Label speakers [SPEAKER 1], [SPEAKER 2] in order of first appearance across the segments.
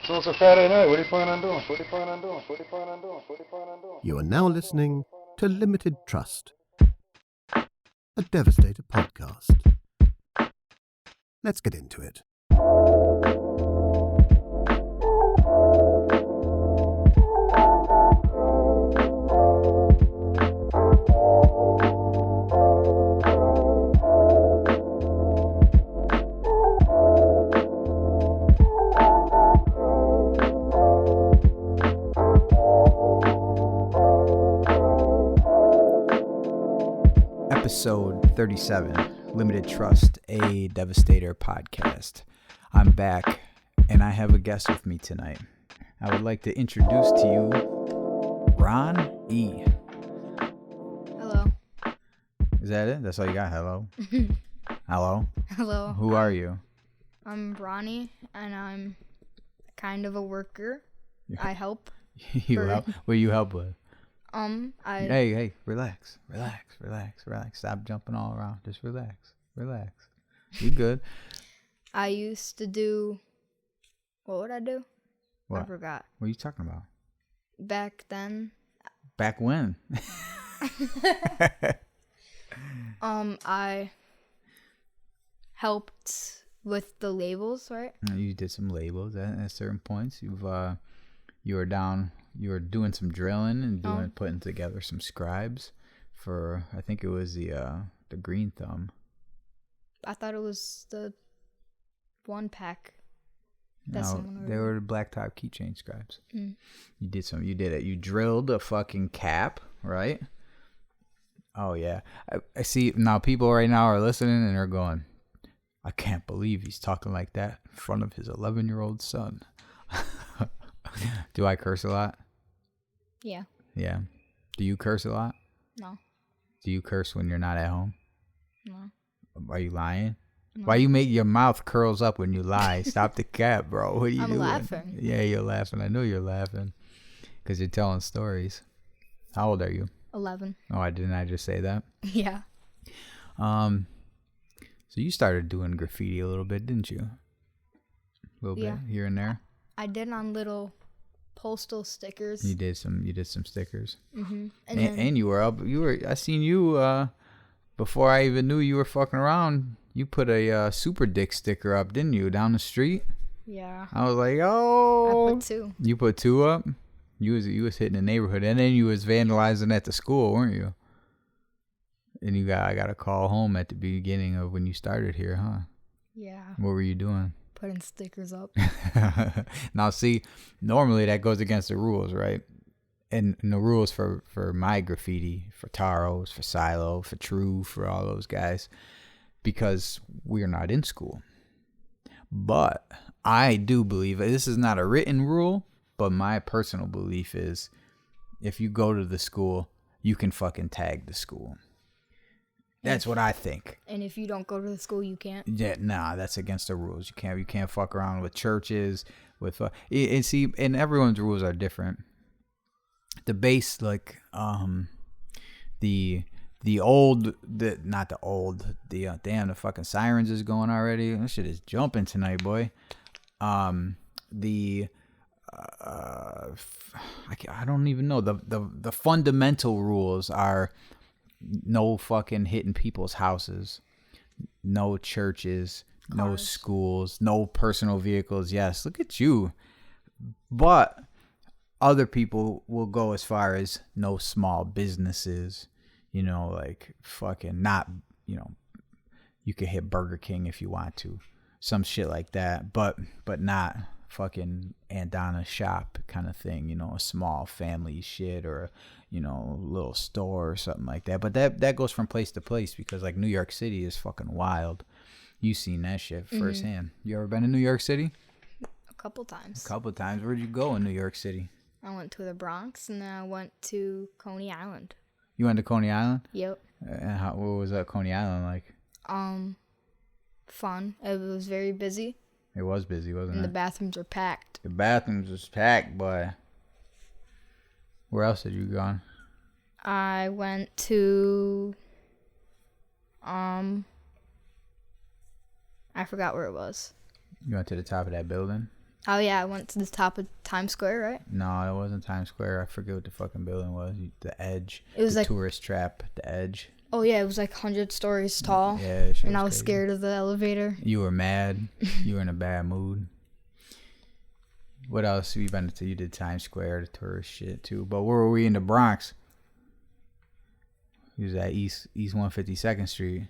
[SPEAKER 1] So it's a Saturday night. What are you planning on doing? What are you planning on doing? What are you planning on doing? What are you planning on doing?
[SPEAKER 2] You are now listening to Limited Trust, a Devastator podcast. Let's get into it.
[SPEAKER 3] Episode 37, Limited Trust, a Devastator podcast. I'm back, and I have a guest with me tonight. I would like to introduce to you Ron.E.
[SPEAKER 4] Hello.
[SPEAKER 3] Is that it? That's all you got? Hello? Hello?
[SPEAKER 4] Hello.
[SPEAKER 3] Who are you?
[SPEAKER 4] I'm Ron.E, and I'm kind of a worker. I help.
[SPEAKER 3] You help? What do you help with?
[SPEAKER 4] I
[SPEAKER 3] Relax. Stop jumping all around. Just relax. You good?
[SPEAKER 4] I used to do. What would I do?
[SPEAKER 3] What?
[SPEAKER 4] I forgot.
[SPEAKER 3] What are you talking about?
[SPEAKER 4] Back then.
[SPEAKER 3] Back when?
[SPEAKER 4] I helped with the labels, right?
[SPEAKER 3] You did some labels at certain points. You were doing some drilling and putting together some scribes for, I think it was the Green Thumb.
[SPEAKER 4] I thought it was the one pack.
[SPEAKER 3] No, they were the blacktop keychain scribes.
[SPEAKER 4] Mm.
[SPEAKER 3] You did it. You drilled a fucking cap, right? Oh yeah. I see now people right now are listening and they're going, I can't believe he's talking like that in front of his 11-year-old son. Do I curse a lot?
[SPEAKER 4] Yeah.
[SPEAKER 3] Yeah. Do you curse a lot?
[SPEAKER 4] No.
[SPEAKER 3] Do you curse when you're not at home?
[SPEAKER 4] No.
[SPEAKER 3] Are you lying?
[SPEAKER 4] No.
[SPEAKER 3] Why you make your mouth curls up when you lie? Stop the cap, bro. What are you doing?
[SPEAKER 4] I'm laughing.
[SPEAKER 3] Yeah, you're laughing. I know you're laughing because you're telling stories. How old are you?
[SPEAKER 4] 11.
[SPEAKER 3] Oh, I just say that?
[SPEAKER 4] Yeah.
[SPEAKER 3] So you started doing graffiti a little bit, didn't you? A little bit here and there.
[SPEAKER 4] I did on little postal stickers.
[SPEAKER 3] You did some stickers.
[SPEAKER 4] Mm-hmm.
[SPEAKER 3] And you were up. I seen you before I even knew you were fucking around. You put a super dick sticker up, didn't you, down the street?
[SPEAKER 4] Yeah.
[SPEAKER 3] I was like, oh.
[SPEAKER 4] I put 2.
[SPEAKER 3] You put 2 up. You was hitting the neighborhood, and then you was vandalizing at the school, weren't you? And I got a call home at the beginning of when you started here, huh?
[SPEAKER 4] Yeah.
[SPEAKER 3] What were you doing?
[SPEAKER 4] Putting stickers up.
[SPEAKER 3] Now, see, normally that goes against the rules, right? And the rules for my graffiti, for Taros, for Silo, for True, for all those guys, because we're not in school. But I do believe, this is not a written rule, but my personal belief is if you go to the school, you can fucking tag the school. That's what I think.
[SPEAKER 4] And if you don't go to the school, you can't?
[SPEAKER 3] Yeah, nah, that's against the rules. You can't fuck around with churches, with and everyone's rules are different. The base, like the fucking sirens is going already. That shit is jumping tonight, boy. I don't even know. The fundamental rules are no fucking hitting people's houses, no churches,
[SPEAKER 4] Cars.
[SPEAKER 3] No schools, no personal vehicles. Yes, look at you. But other people will go as far as no small businesses, like fucking not, you could hit Burger King if you want to, some shit like that, but not fucking Andana shop kind of thing, a small family shit or a little store or something like that. But that goes from place to place because like New York City is fucking wild. You seen that shit firsthand. You ever been to New York City?
[SPEAKER 4] A couple times.
[SPEAKER 3] Where'd you go in New York City?
[SPEAKER 4] I went to the Bronx and then I went to Coney Island.
[SPEAKER 3] You went to Coney Island?
[SPEAKER 4] Yep.
[SPEAKER 3] And what was that Coney Island like?
[SPEAKER 4] Fun. It was very busy.
[SPEAKER 3] It was busy, wasn't it?
[SPEAKER 4] And the bathrooms were packed.
[SPEAKER 3] The bathrooms was packed, boy. Where else did you go?
[SPEAKER 4] I went to I forgot where it was.
[SPEAKER 3] You went to the top of that building?
[SPEAKER 4] Oh yeah, I went to the top of Times Square, right?
[SPEAKER 3] No, it wasn't Times Square. I forget what the fucking building was. The Edge.
[SPEAKER 4] It was
[SPEAKER 3] the
[SPEAKER 4] like
[SPEAKER 3] tourist trap. The Edge.
[SPEAKER 4] Oh yeah, it was like 100 stories tall.
[SPEAKER 3] Yeah, shit
[SPEAKER 4] and I was
[SPEAKER 3] crazy.
[SPEAKER 4] scared of the elevator.
[SPEAKER 3] You were mad. You were in a bad mood. What else have you been to? You did Times Square, the tourist shit too. But where were we in the Bronx? He was at East 152nd Street.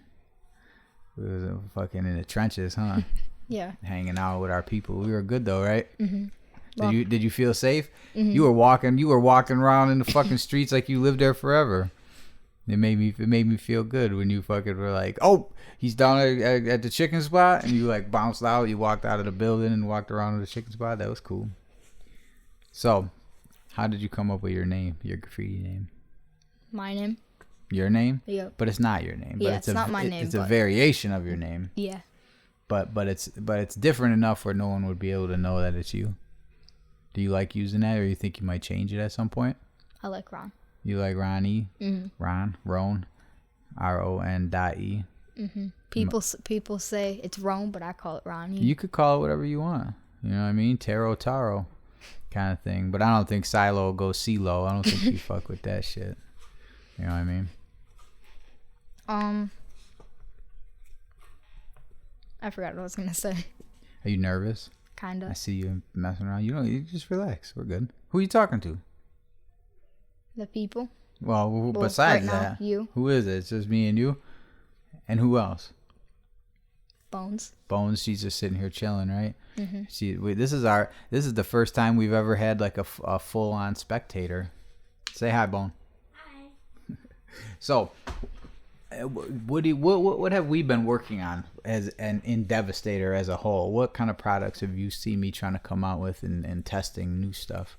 [SPEAKER 3] We was fucking in the trenches, huh?
[SPEAKER 4] Yeah.
[SPEAKER 3] Hanging out with our people. We were good though, right?
[SPEAKER 4] Mhm. Well,
[SPEAKER 3] Did you feel safe?
[SPEAKER 4] Mhm.
[SPEAKER 3] You were walking around in the fucking streets like you lived there forever. It made me feel good when you fucking were like, oh, he's down at the chicken spot, and you like bounced out. You walked out of the building and walked around to the chicken spot. That was cool. So, how did you come up with your name, your graffiti name?
[SPEAKER 4] My name.
[SPEAKER 3] Your name?
[SPEAKER 4] Yep.
[SPEAKER 3] But it's not your name.
[SPEAKER 4] Yeah,
[SPEAKER 3] But
[SPEAKER 4] it's not my name,
[SPEAKER 3] It's a
[SPEAKER 4] but-
[SPEAKER 3] variation of your name.
[SPEAKER 4] Yeah.
[SPEAKER 3] But it's different enough where no one would be able to know that it's you. Do you like using that, or you think you might change it at some point?
[SPEAKER 4] I like Ron.
[SPEAKER 3] You like Ron.E?
[SPEAKER 4] Mhm.
[SPEAKER 3] Ron, R-O-N.E.
[SPEAKER 4] Mhm. People say it's Ron, but I call it Ron.E.
[SPEAKER 3] You could call it whatever you want. You know what I mean? Taro kind of thing. But I don't think Silo will go CeeLo. I don't think you fuck with that shit. You know what I mean?
[SPEAKER 4] I forgot what I was gonna say.
[SPEAKER 3] Are you nervous? I
[SPEAKER 4] Kinda.
[SPEAKER 3] see you messing around. You just relax. We're good. Who are you talking to?
[SPEAKER 4] The people.
[SPEAKER 3] Well,
[SPEAKER 4] Well,
[SPEAKER 3] besides
[SPEAKER 4] right now,
[SPEAKER 3] that,
[SPEAKER 4] you.
[SPEAKER 3] who is it? It's just me and you? And who else?
[SPEAKER 4] Bones.
[SPEAKER 3] Bones, she's just sitting here chilling, right?
[SPEAKER 4] Mhm.
[SPEAKER 3] This is the first time we've ever had like a full on spectator. Say hi, Bone. Hi. So, what have we been working on in Devastator as a whole? What kind of products have you seen me trying to come out with and testing new stuff?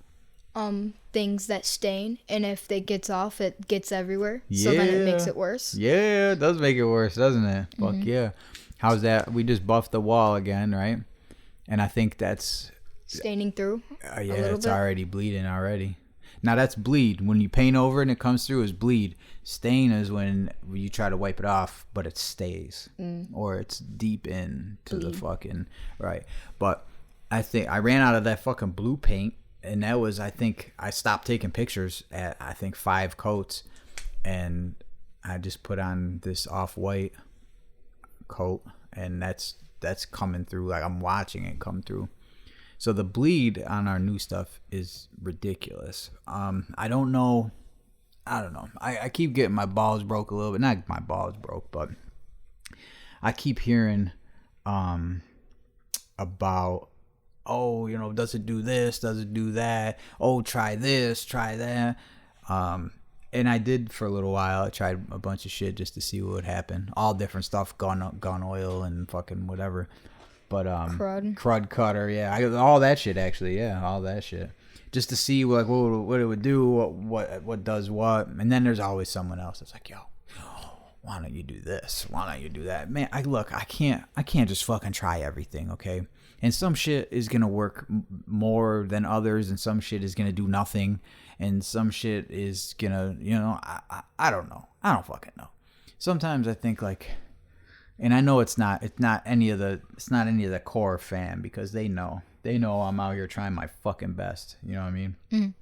[SPEAKER 4] Things that stain, and if it gets off, it gets everywhere. So then it makes it worse.
[SPEAKER 3] Yeah, it does make it worse, doesn't it? Fuck yeah. How's that? We just buffed the wall again, right? And I think that's
[SPEAKER 4] Staining through.
[SPEAKER 3] yeah,
[SPEAKER 4] a little
[SPEAKER 3] it's
[SPEAKER 4] bit.
[SPEAKER 3] already bleeding already. Now that's bleed. When you paint over and it comes through is bleed. Stain is when you try to wipe it off, but it stays. Or it's deep in to the
[SPEAKER 4] Bleed.
[SPEAKER 3] fucking right. But I think I ran out of that fucking blue paint, and that was, I think I stopped taking pictures at, I think, 5 coats, and I just put on this off-white coat, and that's coming through. Like, I'm watching it come through. So the bleed on our new stuff is ridiculous. I don't know. I keep getting my balls broke a little bit. Not my balls broke, but I keep hearing about, oh, you know, does it do this? Does it do that? Oh, try this, try that. And I did for a little while. I tried a bunch of shit just to see what would happen. All different stuff, gun oil and fucking whatever. But crud cutter, yeah, all that shit actually, yeah, all that shit, just to see like what it would do, what does what. And then there's always someone else that's like, yo, why don't you do this? Why don't you do that? Man, I can't just fucking try everything, okay? And some shit is gonna work more than others, and some shit is gonna do nothing, and some shit is gonna, you know, I don't know. I don't fucking know. Sometimes I think like, and I know it's not any of the core fam, because they know I'm out here trying my fucking best. You know what I mean?
[SPEAKER 4] Mm.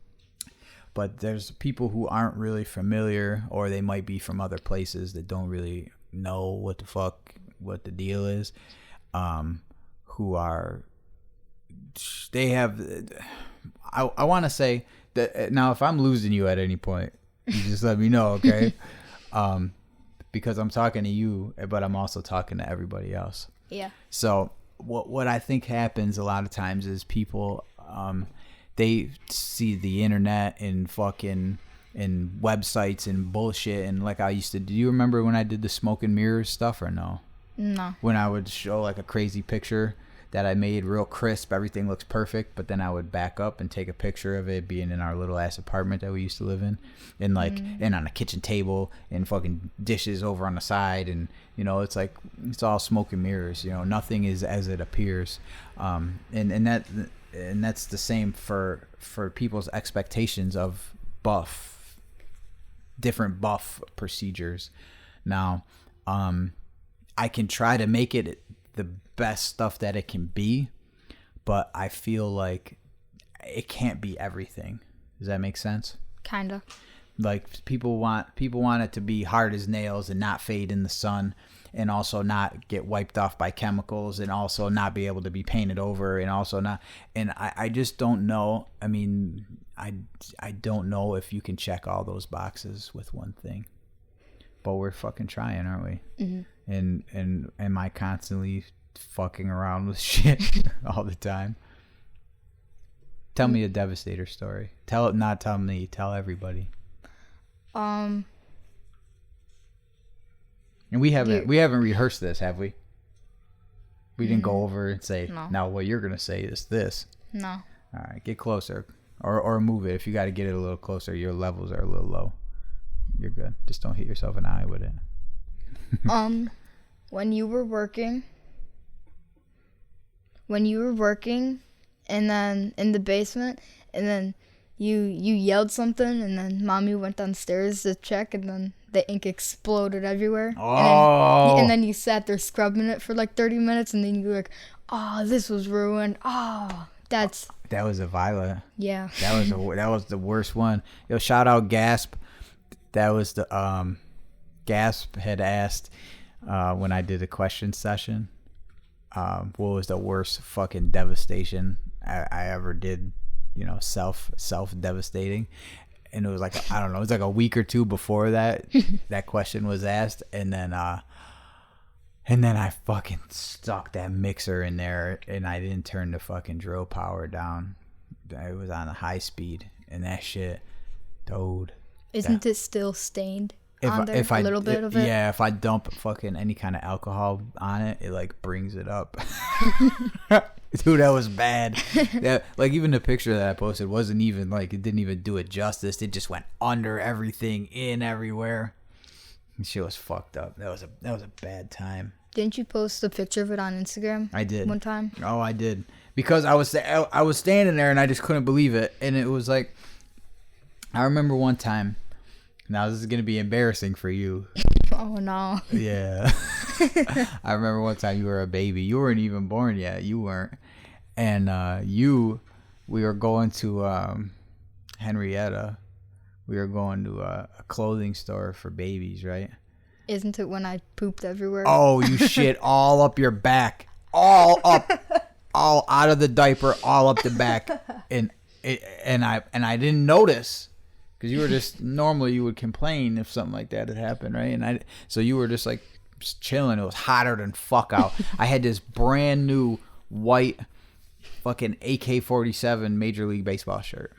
[SPEAKER 3] But there's people who aren't really familiar, or they might be from other places that don't really know what the deal is. Who are, I want to say that now, if I'm losing you at any point, you just let me know, okay? Because I'm talking to you, but I'm also talking to everybody else.
[SPEAKER 4] Yeah.
[SPEAKER 3] So what I think happens a lot of times is people, they see the internet and fucking and websites and bullshit, and like I used to. Do you remember when I did the smoke and mirrors stuff or no?
[SPEAKER 4] No.
[SPEAKER 3] When I would show like a crazy picture that I made real crisp, everything looks perfect, but then I would back up and take a picture of it being in our little ass apartment that we used to live in, and like and on a kitchen table, and fucking dishes over on the side, and you know, it's like it's all smoke and mirrors. You know, nothing is as it appears, and that's the same for people's expectations of different buff procedures. Now, I can try to make it the best stuff that it can be, but I feel like it can't be everything. Does that make sense?
[SPEAKER 4] Kinda.
[SPEAKER 3] Like people want it to be hard as nails and not fade in the sun, and also not get wiped off by chemicals, and also not be able to be painted over, and also not. And I just don't know. I mean, I don't know if you can check all those boxes with one thing. But we're fucking trying, aren't we? Mm-hmm. And am I constantly fucking around with shit all the time? Tell me a Devastator story. Tell me. Tell everybody. And we haven't rehearsed this, have we? We didn't go over and say, no. Now what you're gonna say is this.
[SPEAKER 4] No.
[SPEAKER 3] All right, get closer, or move it. If you got to get it a little closer, your levels are a little low. You're good. Just don't hit yourself in the eye with it.
[SPEAKER 4] When you were working, and then in the basement, and then you yelled something, and then Mommy went downstairs to check, and then the ink exploded everywhere.
[SPEAKER 3] Oh.
[SPEAKER 4] And then you sat there scrubbing it for like 30 minutes, and then you were like, "Oh, this was ruined. Oh, that
[SPEAKER 3] was a violent.
[SPEAKER 4] Yeah.
[SPEAKER 3] That was the worst one. Yo, shout out Gasp. That was the Gasp had asked when I did a question session, what was the worst fucking devastation I ever did, self devastating. And it was like, I don't know, it was like a week or two before that question was asked, and then I fucking stuck that mixer in there, and I didn't turn the fucking drill power down. It was on a high speed, and that shit, dude.
[SPEAKER 4] Isn't it still stained on there? A little bit of it?
[SPEAKER 3] Yeah, if I dump fucking any kind of alcohol on it, it like brings it up. Dude, that was bad. Yeah, like even the picture that I posted wasn't even like, it didn't even do it justice. It just went under everything, in everywhere. And shit was fucked up. That was a bad time.
[SPEAKER 4] Didn't you post a picture of it on Instagram?
[SPEAKER 3] I did.
[SPEAKER 4] One time?
[SPEAKER 3] Oh, I did. Because I was standing there and I just couldn't believe it. And it was like, I remember one time. Now this is gonna be embarrassing for you.
[SPEAKER 4] Oh no.
[SPEAKER 3] Yeah. I remember one time you were a baby. You weren't even born yet. You weren't. And we were going to Henrietta. We were going to a clothing store for babies, right?
[SPEAKER 4] Isn't it when I pooped everywhere?
[SPEAKER 3] Oh, you shit all up your back. All up. All out of the diaper, all up the back. And I didn't notice. Because you were just, normally you would complain if something like that had happened, right? So you were just like chilling. It was hotter than fuck out. I had this brand new white fucking AK-47 Major League Baseball shirt.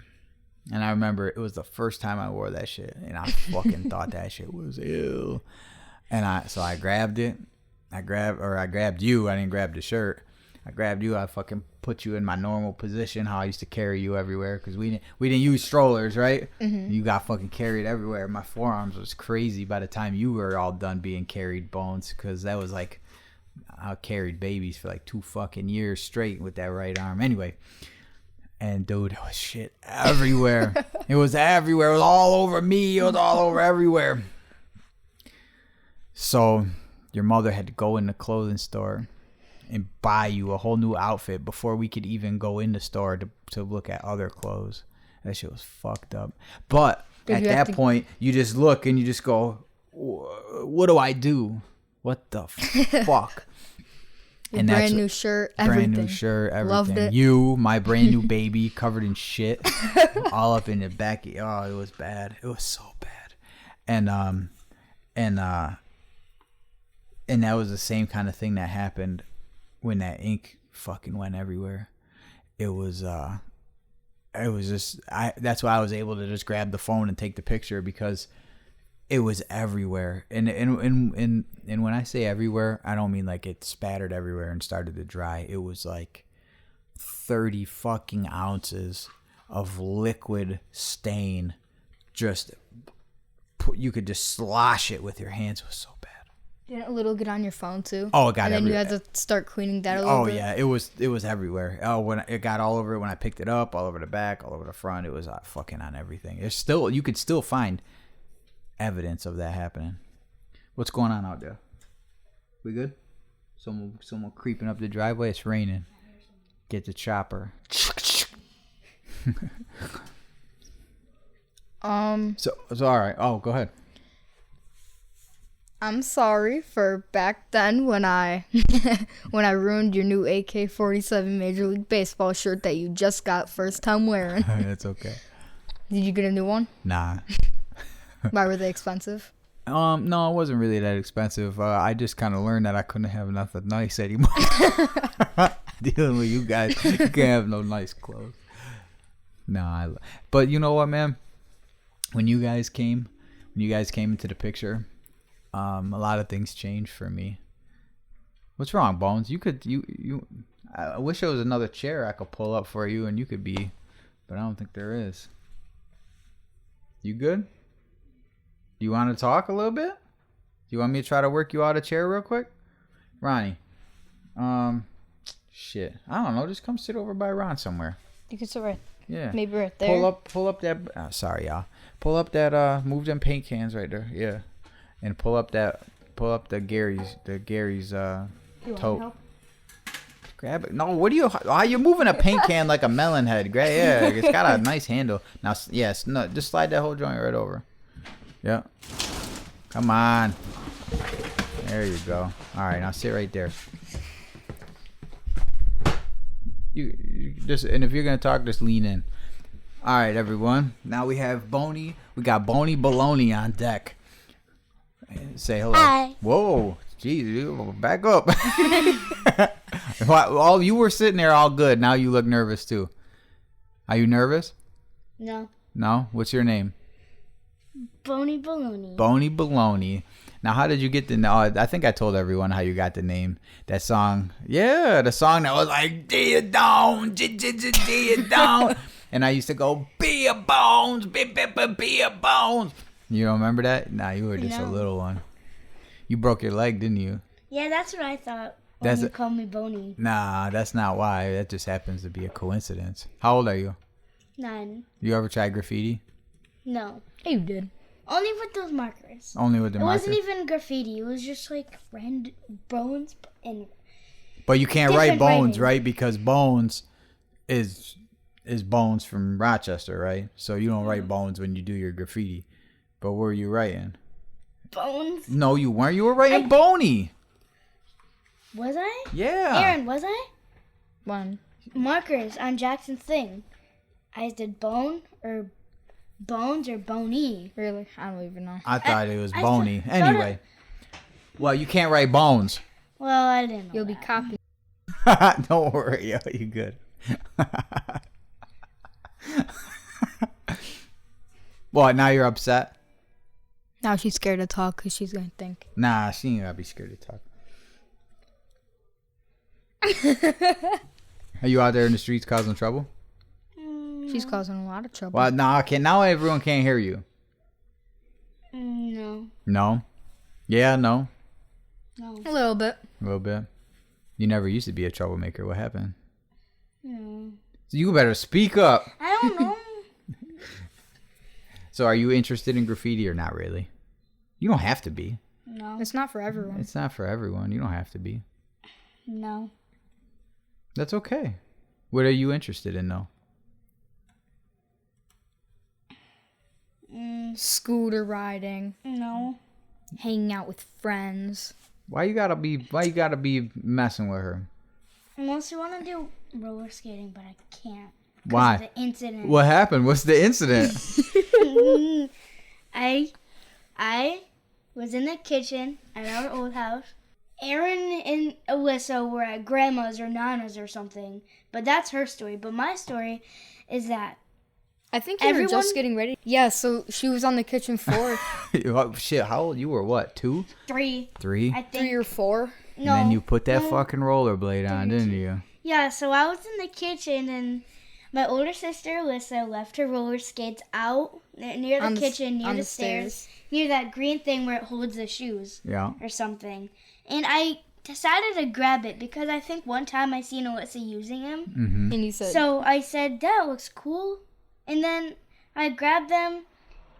[SPEAKER 3] And I remember it was the first time I wore that shit. And I fucking thought that shit was ill. And so I grabbed it. I grabbed you. I didn't grab the shirt. I grabbed you. I fucking put you in my normal position, how I used to carry you everywhere, because we didn't use strollers, right? Mm-hmm. You got fucking carried everywhere. My forearms was crazy by the time you were all done being carried, Bones, because that was like, I carried babies for like 2 fucking years straight with that right arm. Anyway, and dude, it was shit everywhere. It was everywhere. It was all over me. It was all over everywhere. So your mother had to go in the clothing store and buy you a whole new outfit before we could even go in the store to look at other clothes. That shit was fucked up. But at that point, you just look and you just go, what do I do? What the fuck?
[SPEAKER 4] And brand new shirt, everything. Brand new shirt,
[SPEAKER 3] everything.
[SPEAKER 4] Loved it.
[SPEAKER 3] You, my brand new baby, covered in shit, all up in the back. Oh, it was bad. It was so bad. And that was the same kind of thing that happened when that ink fucking went everywhere. It was just, that's why I was able to just grab the phone and take the picture, because it was everywhere. And when I say everywhere, I don't mean like it spattered everywhere and started to dry. It was like 30 fucking ounces of liquid stain. Just you could just slosh it with your hands. It was so bad.
[SPEAKER 4] Didn't a little get on your phone too?
[SPEAKER 3] Oh, it got everywhere.
[SPEAKER 4] And then you had to start cleaning that a little bit?
[SPEAKER 3] Oh, yeah. It was everywhere. Oh, when it got all over it when I picked it up, all over the back, all over the front. It was fucking on everything. You could still find evidence of that happening. What's going on out there? We good? Someone creeping up the driveway. It's raining. Get the chopper. So all right. Oh, go ahead.
[SPEAKER 4] I'm sorry for back then when I when I ruined your new AK-47 Major League Baseball shirt that you just got first time wearing.
[SPEAKER 3] It's okay.
[SPEAKER 4] Did you get a new one?
[SPEAKER 3] Nah.
[SPEAKER 4] Why were they expensive?
[SPEAKER 3] No, it wasn't really that expensive. I just kind of learned that I couldn't have nothing nice anymore. Dealing with you guys, you can't have no nice clothes. Nah, but you know what, man? When you guys came into the picture, a lot of things changed for me. What's wrong, Bones? I wish there was another chair I could pull up for you and you could be, but I don't think there is. You good? Do you want to talk a little bit? Do you want me to try to work you out a chair real quick? Ron.E. Shit. I don't know. Just come sit over by Ron somewhere.
[SPEAKER 4] You can sit right.
[SPEAKER 3] Yeah.
[SPEAKER 4] Maybe right there.
[SPEAKER 3] Pull up that. Sorry, y'all. Pull up that. Move them paint cans right there. Yeah. And pull up the Gary's tote. Grab it. No, what are you? How you moving a paint can like a melon head? Yeah, it's got a nice handle. Now, yes, no, just slide that whole joint right over. Yeah. Come on. There you go. All right, now sit right there. You just, and if you're gonna talk, just lean in. All right, everyone. Now we have Boney. We got Boney Baloney on deck. Say hello.
[SPEAKER 5] Hi.
[SPEAKER 3] Whoa, jeez, you back up. All you were sitting there all good. Now you look nervous too. Are you nervous?
[SPEAKER 5] No.
[SPEAKER 3] No. What's your name?
[SPEAKER 5] Boney Baloney.
[SPEAKER 3] Boney Baloney. Now, how did you get the? I think I told everyone how you got the name. That song, yeah, the song that was like "D it down, D it down," and I used to go "Be a bones, be a bones." You don't remember that? Nah, you were just a
[SPEAKER 5] No.
[SPEAKER 3] little one. You broke your leg, didn't you?
[SPEAKER 5] Yeah, that's what I thought when you called me Boney.
[SPEAKER 3] Nah, that's not why. That just happens to be a coincidence. How old are you?
[SPEAKER 5] 9.
[SPEAKER 3] You ever tried graffiti?
[SPEAKER 5] No.
[SPEAKER 4] Hey, you did.
[SPEAKER 5] Only with those markers.
[SPEAKER 3] Only with the
[SPEAKER 5] It
[SPEAKER 3] marker.
[SPEAKER 5] wasn't even graffiti. It was just like random bones and
[SPEAKER 3] But you can't write
[SPEAKER 5] different
[SPEAKER 3] Bones,
[SPEAKER 5] writing.
[SPEAKER 3] right? Because Bones is Bones from Rochester, right? So you don't write Bones when you do your graffiti. But what were you writing?
[SPEAKER 5] bones.
[SPEAKER 3] No, you weren't. You were writing Boney.
[SPEAKER 5] Was I?
[SPEAKER 3] Yeah.
[SPEAKER 5] Aaron, was I?
[SPEAKER 4] One.
[SPEAKER 5] Markers on Jackson's thing. I did bone or bones or boney.
[SPEAKER 4] Really? I don't even know.
[SPEAKER 3] I thought it was
[SPEAKER 5] I
[SPEAKER 3] Boney.
[SPEAKER 5] thought
[SPEAKER 3] Anyway. Well, you can't write Bones.
[SPEAKER 5] Well, I didn't know.
[SPEAKER 4] You'll be
[SPEAKER 5] that.
[SPEAKER 4] copied.
[SPEAKER 3] Don't worry. Yo, you good. What, now you're upset?
[SPEAKER 4] Now she's scared to talk because she's gonna think.
[SPEAKER 3] Nah, she ain't gotta be scared to talk. Are you out there in the streets causing trouble?
[SPEAKER 4] She's causing a lot of trouble.
[SPEAKER 3] Well, now everyone can't hear you.
[SPEAKER 5] No.
[SPEAKER 3] No? Yeah, no.
[SPEAKER 5] No.
[SPEAKER 4] A little bit.
[SPEAKER 3] A little bit. You never used to be a troublemaker. What happened?
[SPEAKER 5] No.
[SPEAKER 3] So you better speak up.
[SPEAKER 5] I don't know.
[SPEAKER 3] So are you interested in graffiti or not really? You don't have to be.
[SPEAKER 5] No.
[SPEAKER 4] It's not for everyone.
[SPEAKER 3] It's not for everyone. You don't have to be.
[SPEAKER 5] No.
[SPEAKER 3] That's okay. What are you interested in though?
[SPEAKER 4] Scooter riding,
[SPEAKER 5] No.
[SPEAKER 4] hanging out with friends.
[SPEAKER 3] Why you gotta be messing with her?
[SPEAKER 5] I mostly want to do roller skating, but I can't. 'Cause
[SPEAKER 3] Why?
[SPEAKER 5] of the incident.
[SPEAKER 3] What happened? What's the incident?
[SPEAKER 5] I was in the kitchen at our old house. Aaron and Alyssa were at grandma's or nana's or something. But that's her story. But my story is that
[SPEAKER 4] I think you were
[SPEAKER 5] Everyone-
[SPEAKER 4] just getting ready. Yeah, so she was on the kitchen floor.
[SPEAKER 3] Oh, shit, how old you were? What, 2?
[SPEAKER 5] 3,
[SPEAKER 3] 3?
[SPEAKER 5] I think.
[SPEAKER 4] 3 or 4.
[SPEAKER 3] And
[SPEAKER 5] No.
[SPEAKER 3] then you put that
[SPEAKER 5] no.
[SPEAKER 3] fucking rollerblade on, didn't you?
[SPEAKER 5] Yeah, so I was in the kitchen and my older sister Alyssa left her roller skates out near the kitchen, near
[SPEAKER 4] on
[SPEAKER 5] the
[SPEAKER 4] the
[SPEAKER 5] stairs, near that green thing where it holds the shoes
[SPEAKER 3] Yeah.
[SPEAKER 5] or something. And I decided to grab it because I think one time I seen Alyssa using them.
[SPEAKER 3] Mm-hmm.
[SPEAKER 4] And you said,
[SPEAKER 5] So I said, that looks cool. And then I grabbed them,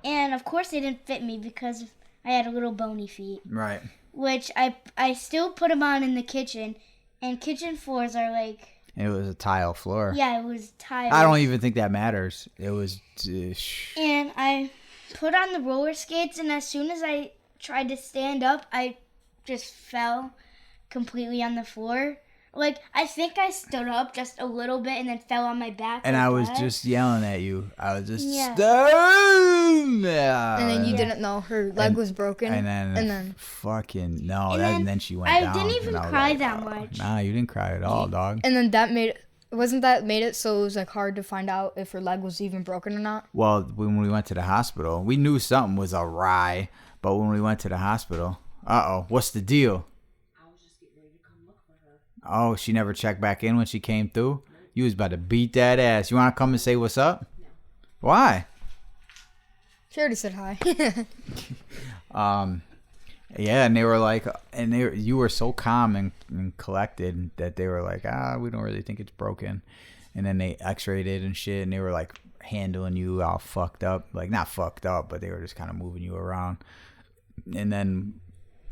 [SPEAKER 5] and of course they didn't fit me because I had a little bony feet.
[SPEAKER 3] Right.
[SPEAKER 5] Which I still put them on in the kitchen, and kitchen floors are like
[SPEAKER 3] And it was a tile floor.
[SPEAKER 5] Yeah, it was tile.
[SPEAKER 3] I don't even think that matters. It was.
[SPEAKER 5] And I put on the roller skates, and as soon as I tried to stand up, I just fell completely on the floor. Like, I think I stood up just a little bit and then fell on my back.
[SPEAKER 3] And
[SPEAKER 5] like
[SPEAKER 3] I was
[SPEAKER 5] that.
[SPEAKER 3] just yelling at you. I was just.
[SPEAKER 5] Yeah.
[SPEAKER 4] And then you didn't know her leg was broken.
[SPEAKER 3] And then fucking no. And then she went
[SPEAKER 5] I
[SPEAKER 3] down.
[SPEAKER 5] didn't even
[SPEAKER 3] and I was
[SPEAKER 5] cry
[SPEAKER 3] like,
[SPEAKER 5] that
[SPEAKER 3] oh.
[SPEAKER 5] much.
[SPEAKER 3] Nah, you didn't cry at all, dog.
[SPEAKER 4] And then that made it so it was like hard to find out if her leg was even broken or not?
[SPEAKER 3] Well, when we went to the hospital, we knew something was awry. But when we went to the hospital, what's the deal? Oh, she never checked back in when she came through? You was about to beat that ass. You want to come and say what's up? No. Why?
[SPEAKER 4] She already said hi.
[SPEAKER 3] Yeah, and they were like, you were so calm and collected that they were like, we don't really think it's broken. And then they x-rayed it and shit, and they were like handling you all fucked up. Like, not fucked up, but they were just kind of moving you around. And then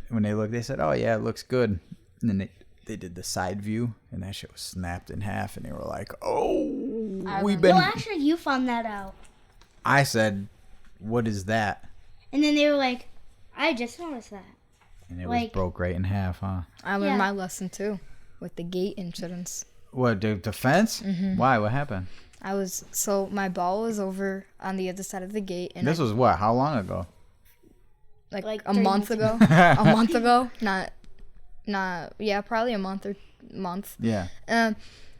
[SPEAKER 3] when they looked, they said, oh, yeah, it looks good. And then they did the side view, and that shit was snapped in half, and they were like, we've been...
[SPEAKER 5] No, actually, you found that out.
[SPEAKER 3] I said, what is that?
[SPEAKER 5] And then they were like, I just noticed that.
[SPEAKER 3] And it was broke right in half, huh?
[SPEAKER 4] I learned my lesson, too, with the gate incidents.
[SPEAKER 3] What, the fence? Mm-hmm. Why? What happened?
[SPEAKER 4] My ball was over on the other side of the gate. And
[SPEAKER 3] this was what? How long ago?
[SPEAKER 4] Like a month ago. A month ago. Probably a month.
[SPEAKER 3] Yeah.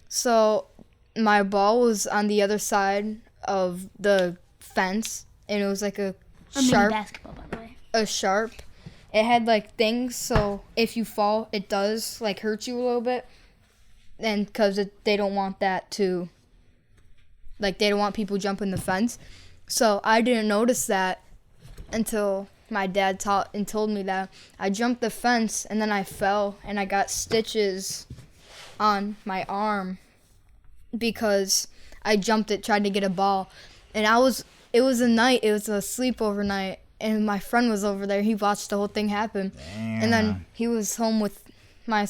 [SPEAKER 4] So my ball was on the other side of the fence, and it was like a sharp
[SPEAKER 5] basketball, by the way.
[SPEAKER 4] A sharp. It had like things, so if you fall, it does like hurt you a little bit, and because they don't want that to. Like, they don't want people jumping the fence, so I didn't notice that until my dad told me that. I jumped the fence, and then I fell, and I got stitches on my arm because I jumped it, tried to get a ball. And it was a sleepover night, and my friend was over there. He watched the whole thing happen. Damn. And then he was home with my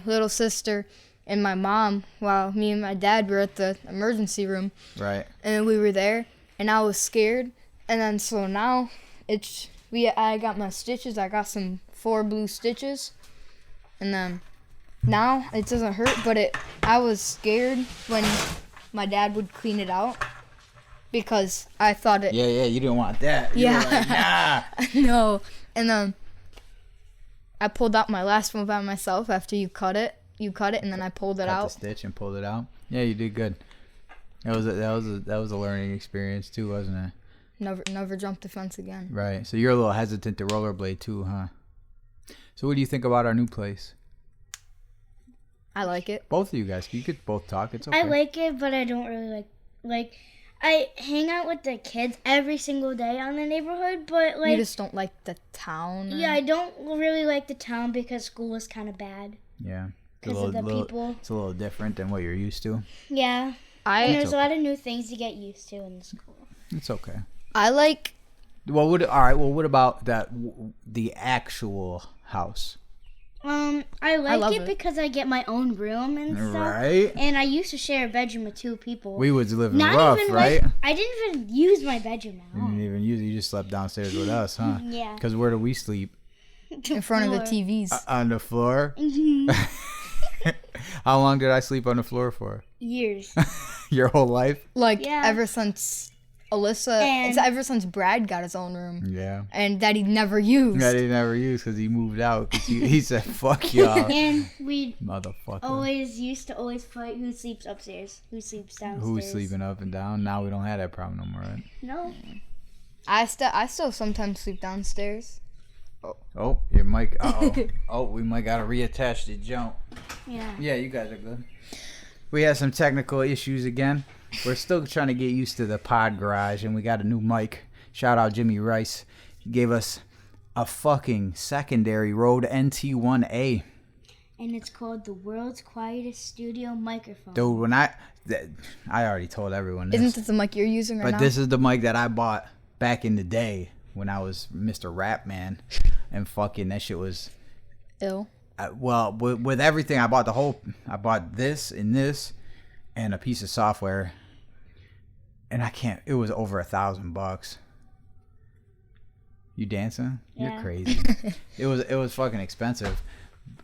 [SPEAKER 4] little sister and my mom while me and my dad were at the emergency room.
[SPEAKER 3] Right.
[SPEAKER 4] And we were there, and I was scared. And then so now I got my stitches. I got some 4 blue stitches. And then now it doesn't hurt, but I was scared when my dad would clean it out because I thought it.
[SPEAKER 3] Yeah, you didn't want that. You were like, nah.
[SPEAKER 4] No. And then I pulled out my last one by myself after you cut it. You cut it, and then I pulled it out.
[SPEAKER 3] Cut the stitch and pulled it out. Yeah, you did good. That was a learning experience too, wasn't it?
[SPEAKER 4] Never jump the fence again.
[SPEAKER 3] Right. So you're a little hesitant to rollerblade too, huh? So what do you think about our new place?
[SPEAKER 4] I like it.
[SPEAKER 3] Both of you guys, you could both talk. It's okay.
[SPEAKER 5] I like it, but I don't really like. I hang out with the kids every single day on the neighborhood, but
[SPEAKER 4] you just don't like the town.
[SPEAKER 5] Yeah, I don't really like the town because school is kind of bad.
[SPEAKER 3] Yeah.
[SPEAKER 5] Because of the people.
[SPEAKER 3] It's a little different than what you're used to.
[SPEAKER 5] Yeah. And there's a lot of new things to get used to in the school.
[SPEAKER 3] It's okay.
[SPEAKER 4] I like.
[SPEAKER 3] Well, what about the actual house?
[SPEAKER 5] I like it because I get my own room and stuff.
[SPEAKER 3] Right.
[SPEAKER 5] And I used to share a bedroom with 2 people.
[SPEAKER 3] We was living rough, right?
[SPEAKER 5] I didn't even use my bedroom at all.
[SPEAKER 3] You didn't even use it. You just slept downstairs with us, huh?
[SPEAKER 5] Yeah.
[SPEAKER 3] Because where do we sleep?
[SPEAKER 4] In front of the TVs.
[SPEAKER 3] On the floor?
[SPEAKER 5] Mm-hmm.
[SPEAKER 3] How long did I sleep on the floor for?
[SPEAKER 5] Years.
[SPEAKER 3] Your whole life?
[SPEAKER 4] Ever since ever since Brad got his own room.
[SPEAKER 3] Yeah.
[SPEAKER 4] And that he never used.
[SPEAKER 3] That he never used because he moved out. Because he said, fuck y'all.
[SPEAKER 5] And we
[SPEAKER 3] Motherfucker.
[SPEAKER 5] used to always fight who sleeps upstairs, who sleeps downstairs.
[SPEAKER 3] Who's sleeping up and down. Now we don't have that problem no more, right?
[SPEAKER 5] No.
[SPEAKER 4] I still sometimes sleep downstairs.
[SPEAKER 3] Oh, your mic. Oh, we might got to reattach the jump.
[SPEAKER 5] Yeah.
[SPEAKER 3] Yeah, you guys are good. We had some technical issues again. We're still trying to get used to the pod garage, and we got a new mic. Shout out Jimmy Rice. He gave us a fucking secondary Rode NT1A.
[SPEAKER 5] And it's called the world's quietest studio microphone.
[SPEAKER 3] Dude, when I already told everyone this.
[SPEAKER 4] Isn't this the mic you're using right now?
[SPEAKER 3] But this is the mic that I bought back in the day when I was Mr. Rap Man. And fucking that shit was...
[SPEAKER 4] Ill.
[SPEAKER 3] well, with everything, I bought this and this, and a piece of software, and it was over $1,000. You dancing?
[SPEAKER 5] Yeah.
[SPEAKER 3] You're crazy. It was fucking expensive.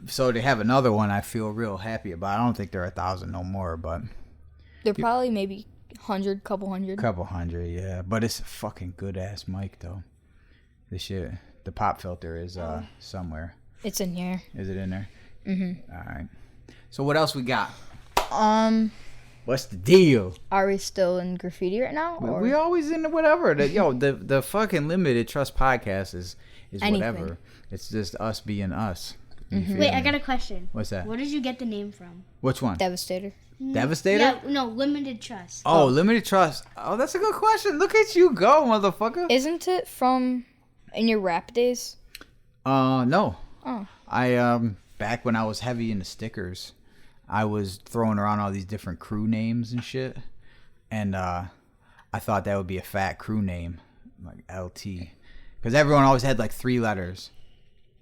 [SPEAKER 3] So to have another one, I feel real happy about. I don't think they're $1,000 no more, but
[SPEAKER 4] They're probably maybe couple hundred.
[SPEAKER 3] Yeah. But it's a fucking good ass mic though. This shit, the pop filter is somewhere.
[SPEAKER 4] It's in here.
[SPEAKER 3] Is it in there? Mm-hmm. All right. So what else we got? What's the deal?
[SPEAKER 4] Are we still in graffiti right now? Or?
[SPEAKER 3] We always in whatever. The fucking Limited Trust podcast is whatever. It's just us being us.
[SPEAKER 5] Wait, I got a question.
[SPEAKER 3] What's that?
[SPEAKER 5] Where did you get the name from?
[SPEAKER 3] Which one?
[SPEAKER 4] Devastator.
[SPEAKER 3] Devastator?
[SPEAKER 5] Yeah, no, Limited Trust.
[SPEAKER 3] Oh, Limited Trust. Oh, that's a good question. Look at you go, motherfucker.
[SPEAKER 4] Isn't it from in your rap days?
[SPEAKER 3] No.
[SPEAKER 4] Oh.
[SPEAKER 3] I back when I was heavy into stickers, I was throwing around all these different crew names and shit, and I thought that would be a fat crew name, like LT, because everyone always had like 3 letters,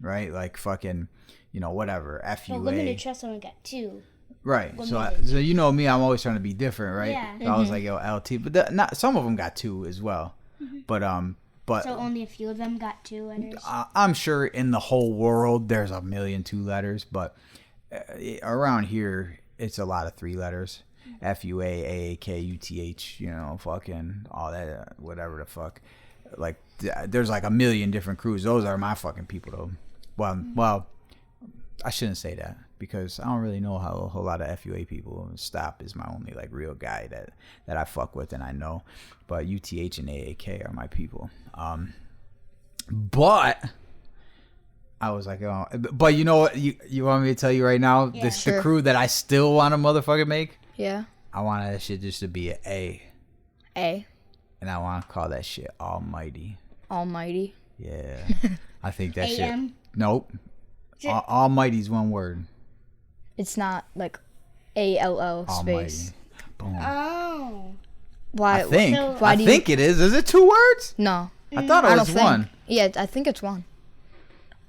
[SPEAKER 3] right? Like fucking, whatever, FUA.
[SPEAKER 5] So Limited Trust only got 2.
[SPEAKER 3] Right. So you know me, I'm always trying to be different, right?
[SPEAKER 5] Yeah.
[SPEAKER 3] So I was like, yo, LT, but not some of them got 2 as well, but
[SPEAKER 5] So only a few of them got 2 letters.
[SPEAKER 3] I'm sure in the whole world there's a million 2 letters, but around here it's a lot of 3 letters. FUA, AAK, UTH, fucking all that, whatever the fuck. Like there's like a million different crews. Those are my fucking people though. Well, I shouldn't say that because I don't really know how a whole lot of FUA people. Stop is my only like real guy that I fuck with and I know. But UTH and AAK are my people. But I was like, oh, but you know what? You want me to tell you right now?
[SPEAKER 5] Yeah.
[SPEAKER 3] The crew that I still want to motherfucking make.
[SPEAKER 4] Yeah.
[SPEAKER 3] I want that shit just to be an A.
[SPEAKER 4] A.
[SPEAKER 3] And I want to call that shit Almighty.
[SPEAKER 4] Almighty.
[SPEAKER 3] Yeah. I think that shit.
[SPEAKER 5] AM?
[SPEAKER 3] Nope. Almighty's one word.
[SPEAKER 4] It's not like ALL
[SPEAKER 3] Almighty.
[SPEAKER 4] space.
[SPEAKER 3] Boom.
[SPEAKER 5] Oh.
[SPEAKER 4] Why?
[SPEAKER 3] I think.
[SPEAKER 5] So-
[SPEAKER 4] Why
[SPEAKER 3] I
[SPEAKER 4] do you-
[SPEAKER 3] think it is. Is it 2 words?
[SPEAKER 4] No.
[SPEAKER 3] I thought it
[SPEAKER 4] I
[SPEAKER 3] was
[SPEAKER 4] don't think.
[SPEAKER 3] one.
[SPEAKER 4] Yeah, I think it's one.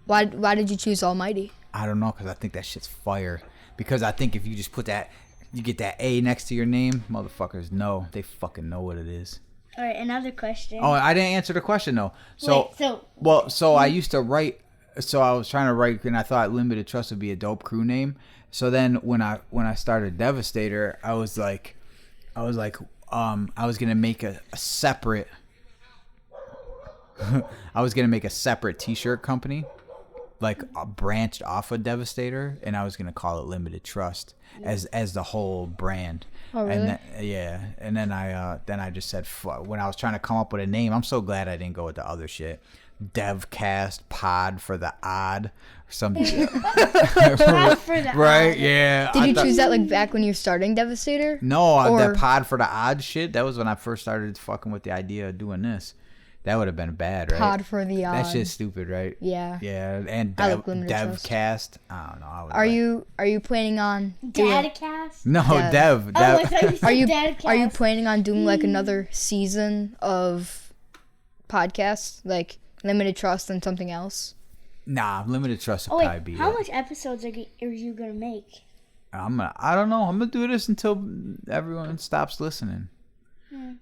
[SPEAKER 4] Why did you choose Almighty?
[SPEAKER 3] I don't know, because I think that shit's fire. Because I think if you just put that, you get that A next to your name, motherfuckers know. They fucking know what it is.
[SPEAKER 5] All right, another question.
[SPEAKER 3] Oh, I didn't answer the question, though. So I used to write, so I was trying to write, and I thought Limited Trust would be a dope crew name. So then when I started Devastator, I was gonna make a separate I was gonna make a separate t-shirt company, like branched off of Devastator, and I was gonna call it Limited Trust as the whole brand.
[SPEAKER 4] Oh, really?
[SPEAKER 3] And then I just said when I was trying to come up with a name, I'm so glad I didn't go with the other shit. Devcast Pod for the Odd or something.
[SPEAKER 5] Pod for the
[SPEAKER 3] Right?
[SPEAKER 5] Odd.
[SPEAKER 3] Yeah.
[SPEAKER 4] Did you choose that like back when you were starting Devastator?
[SPEAKER 3] No,
[SPEAKER 4] Or-
[SPEAKER 3] the Pod for the Odd shit. That was when I first started fucking with the idea of doing this. That would have been bad, right?
[SPEAKER 4] Pod for the Odd.
[SPEAKER 3] That shit's stupid, right?
[SPEAKER 4] Yeah.
[SPEAKER 3] Yeah, and
[SPEAKER 4] I like Limited Trust.
[SPEAKER 3] Devcast. I don't know.
[SPEAKER 4] Are you planning on doing?
[SPEAKER 5] Dadcast?
[SPEAKER 3] No,
[SPEAKER 4] Dev.
[SPEAKER 3] Dev.
[SPEAKER 5] Oh, I thought you said
[SPEAKER 4] Are you
[SPEAKER 5] Dadcast.
[SPEAKER 4] are you planning on doing like another season of podcasts, like Limited Trust and something else?
[SPEAKER 3] Nah, Limited Trust will
[SPEAKER 5] Oh
[SPEAKER 3] probably
[SPEAKER 5] wait,
[SPEAKER 3] be
[SPEAKER 5] how
[SPEAKER 3] it.
[SPEAKER 5] much episodes are you gonna make?
[SPEAKER 3] I don't know. I'm gonna do this until everyone stops listening.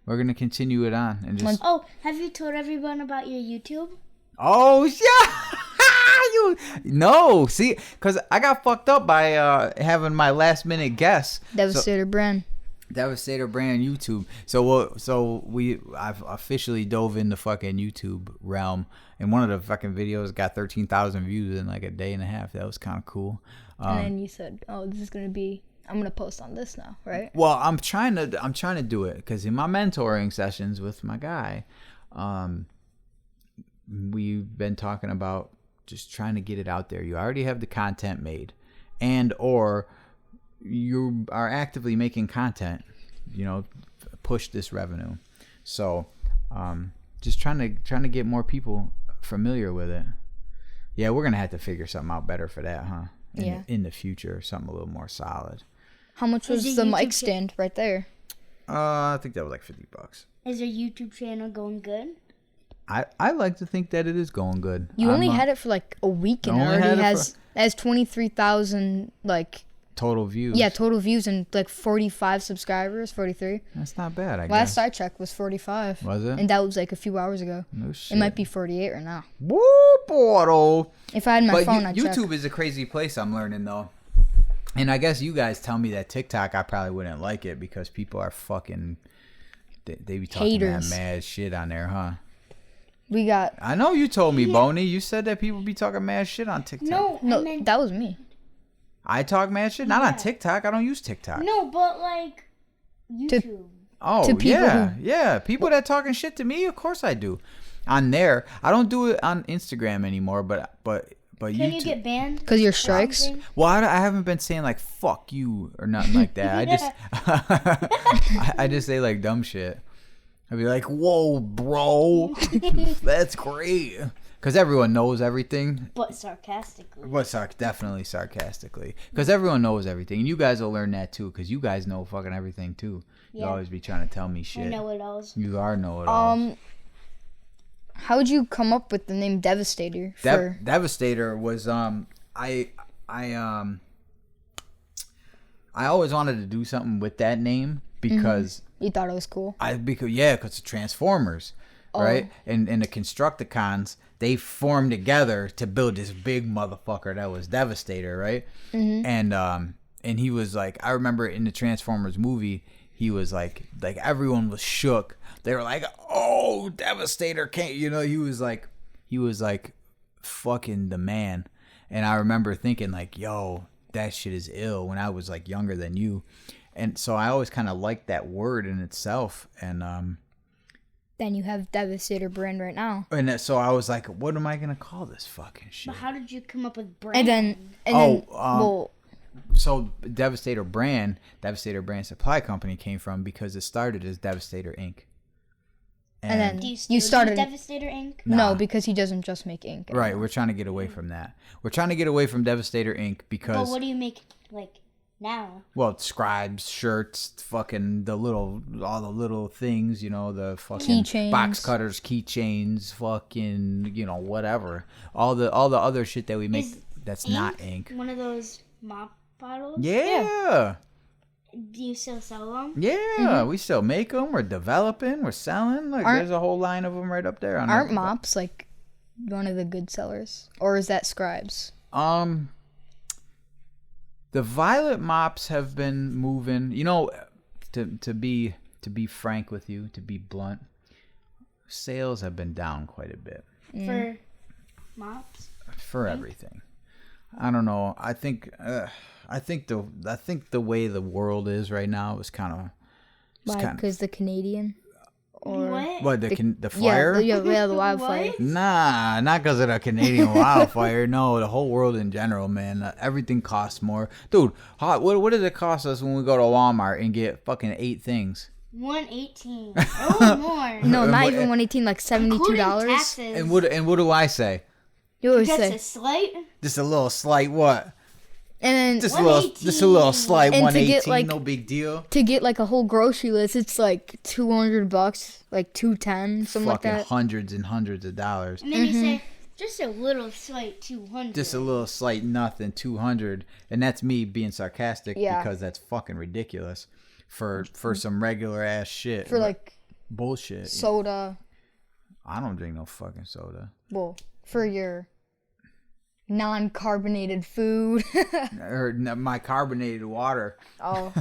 [SPEAKER 3] We're gonna continue it on and just.
[SPEAKER 5] Oh, have you told everyone about your YouTube?
[SPEAKER 3] Oh yeah. No, see, because I got fucked up by having my last minute guess.
[SPEAKER 4] Devastator brand.
[SPEAKER 3] Devastator brand YouTube. I've officially dove into fucking YouTube realm, and one of the fucking videos got 13,000 views in like a day and a half. That was kind of cool.
[SPEAKER 4] And then you said, "Oh, this is gonna be. I'm gonna post on this now, right?"
[SPEAKER 3] Well, I'm trying to do it because in my mentoring sessions with my guy, we've been talking about just trying to get it out there. You already have the content made, and or you are actively making content. Push this revenue. So, just trying to get more people familiar with it. Yeah, we're gonna have to figure something out better for that, huh? In the future, something a little more solid.
[SPEAKER 4] How much was
[SPEAKER 5] Is
[SPEAKER 4] the
[SPEAKER 5] it
[SPEAKER 4] mic
[SPEAKER 5] YouTube
[SPEAKER 4] stand right there?
[SPEAKER 3] I think that was like $50.
[SPEAKER 5] Is your YouTube channel going good?
[SPEAKER 3] I like to think that it is going good.
[SPEAKER 4] You only had it for like a week and it already has 23,000 like
[SPEAKER 3] total views.
[SPEAKER 4] Yeah, total views and like 45 subscribers, 43.
[SPEAKER 3] That's not bad, I guess.
[SPEAKER 4] Last I checked was 45.
[SPEAKER 3] Was it?
[SPEAKER 4] And that was like a few hours ago.
[SPEAKER 3] No shit.
[SPEAKER 4] It might be 48 right now.
[SPEAKER 3] Woo, portal.
[SPEAKER 4] If I had my phone, I'd check.
[SPEAKER 3] YouTube is a crazy place, I'm learning, though. And I guess you guys tell me that TikTok, I probably wouldn't like it because people are fucking... They be talking that mad shit on there, huh? I know you told me, Boney. You said that people be talking mad shit on TikTok.
[SPEAKER 4] No, that was me.
[SPEAKER 3] I talk mad shit? Not on TikTok. I don't use TikTok.
[SPEAKER 5] No, but like YouTube.
[SPEAKER 3] Yeah. People that talking shit to me, of course I do. On there, I don't do it on Instagram anymore, but
[SPEAKER 5] Can you get banned?
[SPEAKER 4] Because your strikes?
[SPEAKER 3] Well, I haven't been saying like "fuck you" or nothing like that. I just say like dumb shit. I'd be like, "Whoa, bro, that's great," because everyone knows everything.
[SPEAKER 5] But sarcastically.
[SPEAKER 3] Definitely sarcastically, because everyone knows everything, and you guys will learn that too, because you guys know fucking everything too. You always be trying to tell me shit.
[SPEAKER 5] I know it alls.
[SPEAKER 3] You are know it alls.
[SPEAKER 4] How would you come up with the name Devastator?
[SPEAKER 3] Devastator was I always wanted to do something with that name because
[SPEAKER 4] you thought it was cool.
[SPEAKER 3] Because it's Transformers, right? And the Constructicons, they formed together to build this big motherfucker that was Devastator, right? And he was like, I remember in the Transformers movie, he was like everyone was shook. They were like, "Oh, Devastator can't," he was like fucking the man. And I remember thinking like, "Yo, that shit is ill," when I was like younger than you. And so I always kind of liked that word in itself. And
[SPEAKER 4] then you have Devastator brand right now.
[SPEAKER 3] And so I was like, what am I gonna call this fucking shit?
[SPEAKER 5] But how did you come up with brand?
[SPEAKER 3] So Devastator brand supply company came from because it started as Devastator Inc.
[SPEAKER 4] And then
[SPEAKER 5] do
[SPEAKER 4] you started
[SPEAKER 5] Devastator Inc.
[SPEAKER 4] No, because he doesn't just make ink. Anymore.
[SPEAKER 3] Right, we're trying to get away from that. We're trying to get away from Devastator Inc. because.
[SPEAKER 5] But what do you make like now?
[SPEAKER 3] Well, scribes, shirts, fucking all the little things, the fucking
[SPEAKER 4] keychains,
[SPEAKER 3] box cutters, keychains, fucking, whatever. All the other shit that we make that's not ink.
[SPEAKER 5] One of those mop bottles.
[SPEAKER 3] Yeah.
[SPEAKER 5] Do you still sell them?
[SPEAKER 3] Yeah, we still make them. We're developing. We're selling. Like, there's a whole line of them right up there.
[SPEAKER 4] Aren't mops like one of the good sellers, or is that scribes?
[SPEAKER 3] The violet mops have been moving. To be frank with you, to be blunt, sales have been down quite a bit.
[SPEAKER 5] For mops?
[SPEAKER 3] For everything. I don't know. I think the way the world is right now is kind of.
[SPEAKER 4] Why? Because the Canadian. Or
[SPEAKER 3] what the fire?
[SPEAKER 4] Yeah, the wildfire.
[SPEAKER 3] Nah, not because of the Canadian wildfire. No, the whole world in general, man. Everything costs more, dude. What does it cost us when we go to Walmart and get fucking 8 things?
[SPEAKER 5] $118. Oh, more.
[SPEAKER 4] No, not even $118. Like $72.
[SPEAKER 3] And what do I say?
[SPEAKER 4] You always
[SPEAKER 5] say
[SPEAKER 4] a
[SPEAKER 5] slight.
[SPEAKER 3] Just a little slight what?
[SPEAKER 4] And then
[SPEAKER 3] just a little slight,
[SPEAKER 4] and
[SPEAKER 3] 118,
[SPEAKER 4] like,
[SPEAKER 3] no big deal.
[SPEAKER 4] To get like a whole grocery list, it's like $200, like $210, something like that.
[SPEAKER 3] Fucking hundreds and hundreds of dollars.
[SPEAKER 5] And then you say just a little slight $200.
[SPEAKER 3] Just a little slight nothing, $200, and that's me being sarcastic because that's fucking ridiculous for some regular ass shit.
[SPEAKER 4] For like
[SPEAKER 3] bullshit.
[SPEAKER 4] Soda.
[SPEAKER 3] I don't drink no fucking soda.
[SPEAKER 4] Well, for your non-carbonated food.
[SPEAKER 3] Or my carbonated water.
[SPEAKER 4] Oh.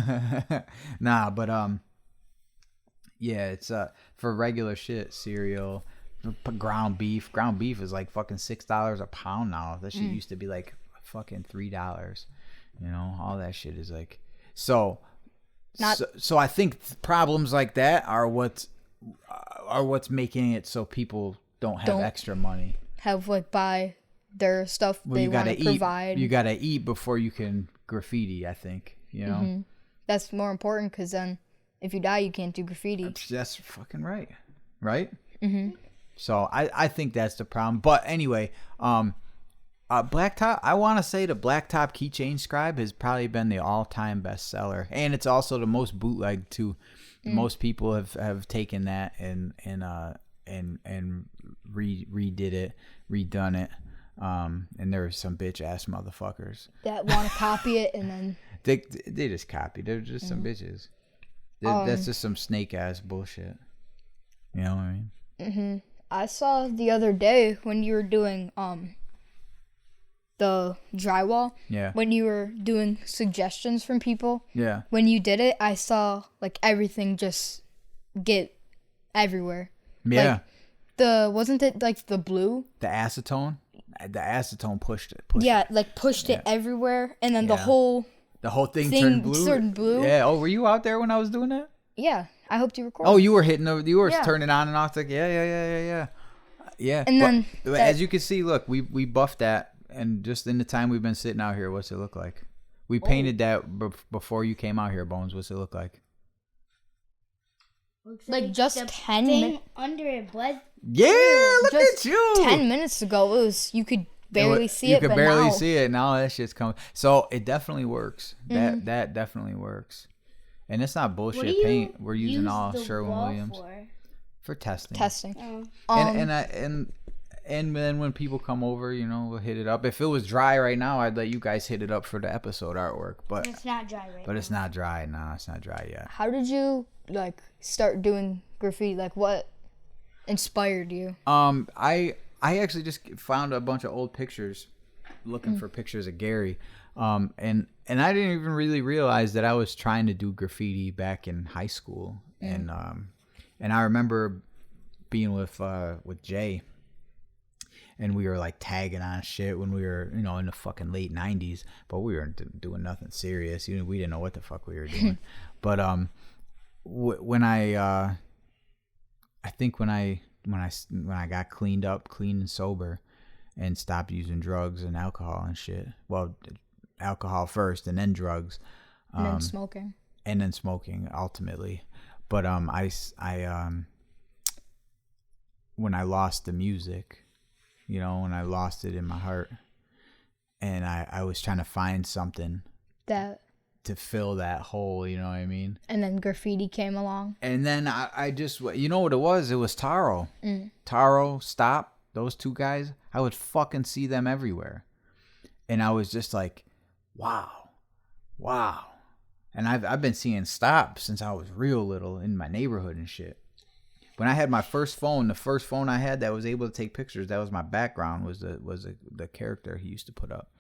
[SPEAKER 3] Nah, but yeah, it's for regular shit, cereal, ground beef. Ground beef is like fucking $6 a pound now. That shit used to be like fucking $3. All that shit is like so I think problems like that are what's making it so people don't have extra money.
[SPEAKER 4] Have like buy their stuff they want to provide.
[SPEAKER 3] You gotta eat before you can graffiti, I think.
[SPEAKER 4] That's more important because then if you die, you can't do graffiti.
[SPEAKER 3] That's fucking right. So I think that's the problem. But anyway, blacktop. I want to say the blacktop keychain scribe has probably been the all-time bestseller, and it's also the most bootlegged too. Most people have taken that and redone it. And there were some bitch ass motherfuckers
[SPEAKER 4] that want to copy it, and then
[SPEAKER 3] they just copy. They're just some bitches. That's just some snake ass bullshit. You know what I mean?
[SPEAKER 4] I saw the other day when you were doing the drywall.
[SPEAKER 3] Yeah.
[SPEAKER 4] When you were doing suggestions from people.
[SPEAKER 3] Yeah.
[SPEAKER 4] When you did it, I saw like everything just get everywhere.
[SPEAKER 3] Yeah.
[SPEAKER 4] Like, wasn't it like the blue?
[SPEAKER 3] The acetone? The acetone pushed it.
[SPEAKER 4] Pushed it everywhere, and then the whole
[SPEAKER 3] thing turned blue. Yeah. Oh, were you out there when I was doing that?
[SPEAKER 4] Yeah. I hope you recorded.
[SPEAKER 3] Oh, you were turning on and off. Like, yeah.
[SPEAKER 4] And then
[SPEAKER 3] as you can see, look, we buffed that, and just in the time we've been sitting out here, what's it look like? We painted that before you came out here, Bones. What's it look like?
[SPEAKER 5] Looks
[SPEAKER 4] like just
[SPEAKER 5] the
[SPEAKER 4] 10
[SPEAKER 5] thing
[SPEAKER 4] minutes.
[SPEAKER 5] under it, blood.
[SPEAKER 3] Yeah, look
[SPEAKER 4] Just
[SPEAKER 3] at you.
[SPEAKER 4] 10 minutes ago, you could barely see it.
[SPEAKER 3] You could
[SPEAKER 4] but
[SPEAKER 3] barely
[SPEAKER 4] now,
[SPEAKER 3] see it. Now that shit's coming. So it definitely works. That definitely works. And it's not bullshit paint. We're using all Sherwin-Williams for testing. And then when people come over, we'll hit it up. If it was dry right now, I'd let you guys hit it up for the episode artwork. But
[SPEAKER 5] it's not dry right now.
[SPEAKER 3] But it's not dry. No, it's not dry yet.
[SPEAKER 4] How did you start doing graffiti? Like, what inspired you?
[SPEAKER 3] I actually just found a bunch of old pictures, looking for pictures of Gary. And I didn't even really realize that I was trying to do graffiti back in high school. And I remember being with Jay, and we were like tagging on shit when we were, in the fucking late 90s, but we weren't doing nothing serious. We didn't know what the fuck we were doing. But when I got clean and sober and stopped using drugs and alcohol and shit. Well, alcohol first and then drugs.
[SPEAKER 4] And then smoking.
[SPEAKER 3] And then smoking ultimately. But when I lost the music, when I lost it in my heart, and I was trying to find something to fill that hole, you know what I mean?
[SPEAKER 4] And then graffiti came along.
[SPEAKER 3] And then I just, what it was? It was Taro. Taro, Stop, those two guys. I would fucking see them everywhere. And I was just like, wow. And I've been seeing Stop since I was real little in my neighborhood and shit. When I had my first phone, the first phone I had that was able to take pictures, that was my background, was the character he used to put up.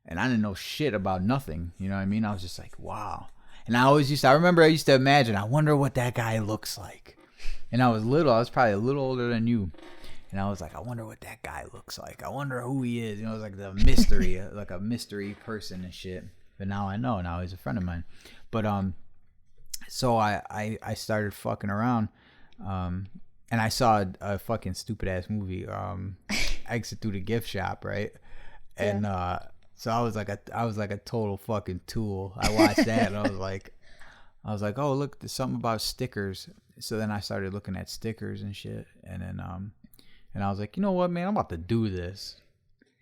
[SPEAKER 3] And I didn't know shit about nothing, you know what I mean? I was just like, wow. And I remember I used to imagine, I wonder what that guy looks like. And I was little, I was probably a little older than you. And I was like, I wonder what that guy looks like. I wonder who he is. It was like the mystery, like a mystery person and shit. But now I know, now he's a friend of mine. But so I started fucking around. And I saw a fucking stupid ass movie, Exit Through the Gift Shop, right? And so I was like a total fucking tool. I watched that and I was like, oh look, there's something about stickers. So then I started looking at stickers and shit, and then and I was like, you know what, man, I'm about to do this.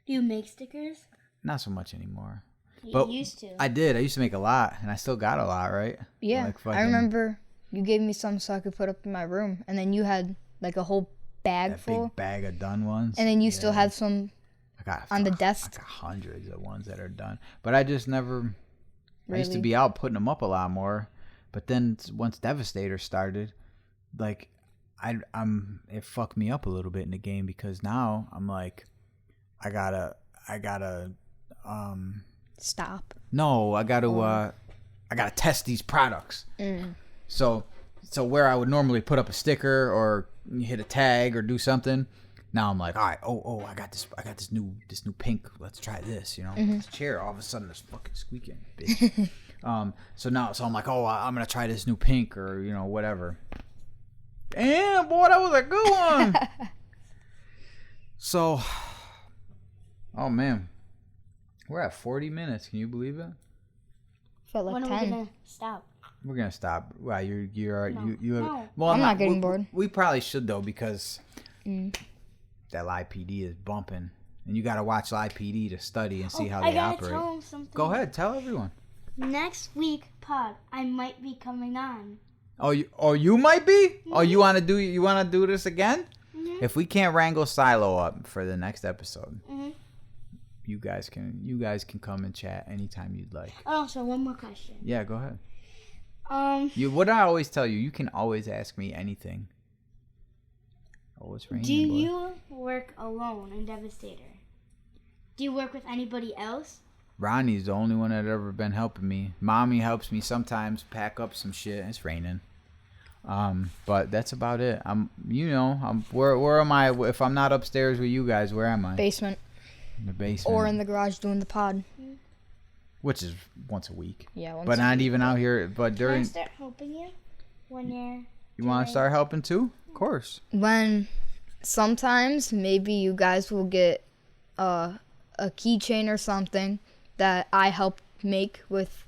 [SPEAKER 5] Do you make stickers?
[SPEAKER 3] Not so much anymore.
[SPEAKER 5] You used to.
[SPEAKER 3] I did. I used to make a lot, and I still got a lot, right?
[SPEAKER 4] Yeah, I remember you gave me some so I could put up in my room, and then you had like a whole bag full.
[SPEAKER 3] Big bag of done ones.
[SPEAKER 4] And then you still had some on the desk.
[SPEAKER 3] I got hundreds of ones that are done, but I just never. Really? I used to be out putting them up a lot more, but then once Devastator started, like, it fucked me up a little bit in the game, because now I'm like, I gotta
[SPEAKER 4] stop.
[SPEAKER 3] No, I gotta test these products. So where I would normally put up a sticker or hit a tag or do something, now I'm like, all right, I got this new pink. Let's try this. This chair all of a sudden is fucking squeaking, bitch. So I'm like, I'm gonna try this new pink, or whatever. Damn, boy, that was a good one. So, oh man, we're at 40 minutes. Can you believe it?
[SPEAKER 4] Felt like
[SPEAKER 5] when
[SPEAKER 4] 10.
[SPEAKER 5] are we gonna stop?
[SPEAKER 3] We're gonna stop. Wow, you
[SPEAKER 5] No.
[SPEAKER 3] Well,
[SPEAKER 4] I'm not getting bored.
[SPEAKER 3] We probably should though, because that live PD is bumping, and you gotta watch live PD to study and see how they
[SPEAKER 5] I
[SPEAKER 3] operate.
[SPEAKER 5] gotta tell them something.
[SPEAKER 3] Go ahead, tell everyone.
[SPEAKER 5] Next week pod, I might be coming on.
[SPEAKER 3] You might be? Oh, you want to do this again? Mm-hmm. If we can't wrangle Silo up for the next episode, you guys can come and chat anytime you'd like.
[SPEAKER 5] Also, one more question.
[SPEAKER 3] Yeah, go ahead. What I always tell you, you can always ask me anything. Oh, it's raining.
[SPEAKER 5] Do you work alone in Devastator? Do you work with anybody else?
[SPEAKER 3] Ronnie's the only one that ever been helping me. Mommy helps me sometimes pack up some shit. It's raining. But that's about it. Where am I? If I'm not upstairs with you guys, where am I?
[SPEAKER 4] Basement.
[SPEAKER 3] In the basement.
[SPEAKER 4] Or in the garage doing the pod.
[SPEAKER 3] Which is once a week.
[SPEAKER 4] Yeah,
[SPEAKER 3] but not even out here. But during.
[SPEAKER 5] Can I start helping you when you're?
[SPEAKER 3] You want to start helping too? Of course.
[SPEAKER 4] When sometimes maybe you guys will get a keychain or something that I helped make with.